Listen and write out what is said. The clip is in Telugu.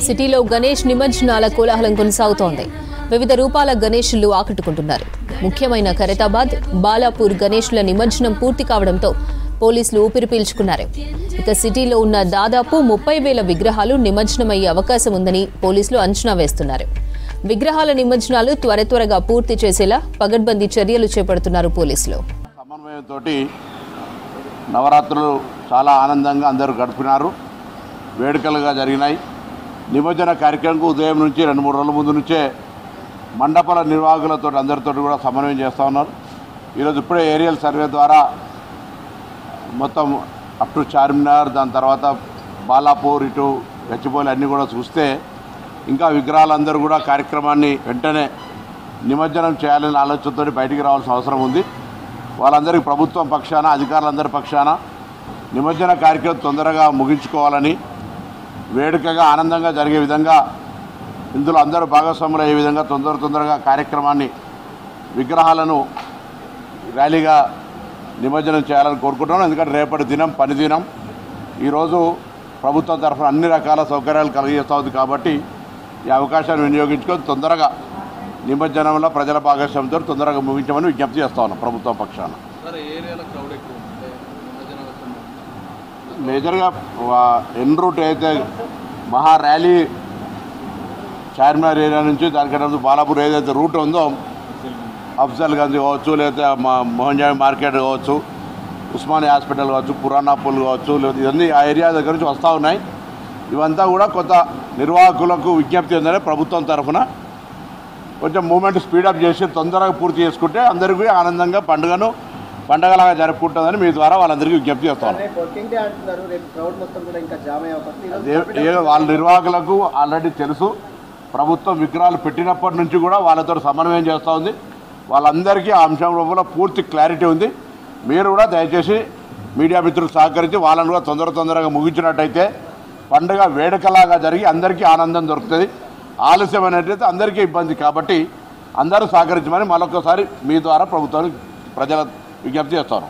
సిటీలో గణేష్ నిమజ్జనాల కోలాహలం కొనసాగుతోంది. వివిధ రూపాల గణేష్లు ఆకట్టుకుంటున్నారు. ముఖ్యమైన ఖైరతాబాద్, బాలాపూర్ గణేష్ల నిమజ్జనం పూర్తి కావడంతో పోలీసులు ఊపిరి పీల్చుకున్నారు. ఇక సిటీలో ఉన్న దాదాపు 30,000 విగ్రహాలు నిమజ్జనమయ్యే అవకాశం ఉందని పోలీసులు అంచనా వేస్తున్నారు. విగ్రహాల నిమజ్జనాలు త్వరగా పూర్తి చేసేలా పగడ్బందీ చర్యలు చేపడుతున్నారు పోలీసులు. సమన్వయంతో నవరాత్రులు చాలా ఆనందంగా అందరూ గడిపినారు. వేడుకలుగా జరిగినాయి. నిమజ్జన కార్యక్రమంకు ఉదయం నుంచి 2-3 రోజుల ముందు నుంచే మండపాల నిర్వాహకులతో అందరితో కూడా సమన్వయం చేస్తూ ఉన్నారు. ఈరోజు ఇప్పుడే ఏరియల్ సర్వే ద్వారా మొత్తం అప్ టు చార్మినార్, దాని తర్వాత బాలాపూర్, ఇటు గచ్చిబౌలి అన్నీ కూడా చూస్తే ఇంకా విగ్రహాలందరూ కూడా కార్యక్రమాన్ని వెంటనే నిమజ్జనం చేయాలనే ఆలోచనతో బయటికి రావాల్సిన అవసరం ఉంది. వాళ్ళందరికీ ప్రభుత్వం పక్షాన, అధికారులందరి పక్షాన నిమజ్జన కార్యక్రమం తొందరగా ముగించుకోవాలని, వేడుకగా ఆనందంగా జరిగే విధంగా ఇందులో అందరూ భాగస్వాములు అయ్యే విధంగా తొందరగా కార్యక్రమాన్ని, విగ్రహాలను ర్యాలీగా నిమజ్జనం చేయాలని కోరుకుంటున్నాం. ఎందుకంటే రేపటి దినం పని దినం. ఈరోజు ప్రభుత్వం తరఫున అన్ని రకాల సౌకర్యాలు కలిగజేస్తూ ఉంది కాబట్టి ఈ అవకాశాన్ని వినియోగించుకొని తొందరగా నిమజ్జనంలో ప్రజల భాగస్వామ్యంతో తొందరగా ముగించమని విజ్ఞప్తి చేస్తా ఉన్నాం ప్రభుత్వం పక్షాన. మేజర్గా ఎన్ రూట్ అయితే మహా ర్యాలీ చార్మినార్ ఏరియా నుంచి దానికంటే బాలాపూర్ ఏదైతే రూట్ ఉందో, అఫ్జల్ గంజ్ కావచ్చు, లేదా మోహన్జాయ్ మార్కెట్ కావచ్చు, ఉస్మానియా హాస్పిటల్ కావచ్చు, పురాణాపూల్ కావచ్చు, లేదా ఇవన్నీ ఆ ఏరియా దగ్గర నుంచి వస్తూ ఉన్నాయి. ఇవంతా కూడా కొత్త నిర్వాహకులకు విజ్ఞప్తి ఉందని ప్రభుత్వం తరఫున కొంచెం మూమెంట్ స్పీడప్ చేసి తొందరగా పూర్తి చేసుకుంటే అందరికీ ఆనందంగా పండగలాగా జరుపుకుంటుందని మీ ద్వారా వాళ్ళందరికీ విజ్ఞప్తి చేస్తాను. వాళ్ళ నిర్వాహకులకు ఆల్రెడీ తెలుసు. ప్రభుత్వం విగ్రహాలు పెట్టినప్పటి నుంచి కూడా వాళ్ళతో సమన్వయం చేస్తూ ఉంది. వాళ్ళందరికీ ఆ అంశం రూపంలో పూర్తి క్లారిటీ ఉంది. మీరు కూడా దయచేసి మీడియా మిత్రులు సహకరించి వాళ్ళని కూడా తొందరగా ముగించినట్టయితే పండుగ వేడుకలాగా జరిగి అందరికీ ఆనందం దొరుకుతుంది. ఆలస్యమైనట్లయితే అందరికీ ఇబ్బంది కాబట్టి అందరూ సహకరించమని మరొకసారి మీ ద్వారా ప్రభుత్వానికి ప్రజల విజ్ఞప్తి చేస్తాను.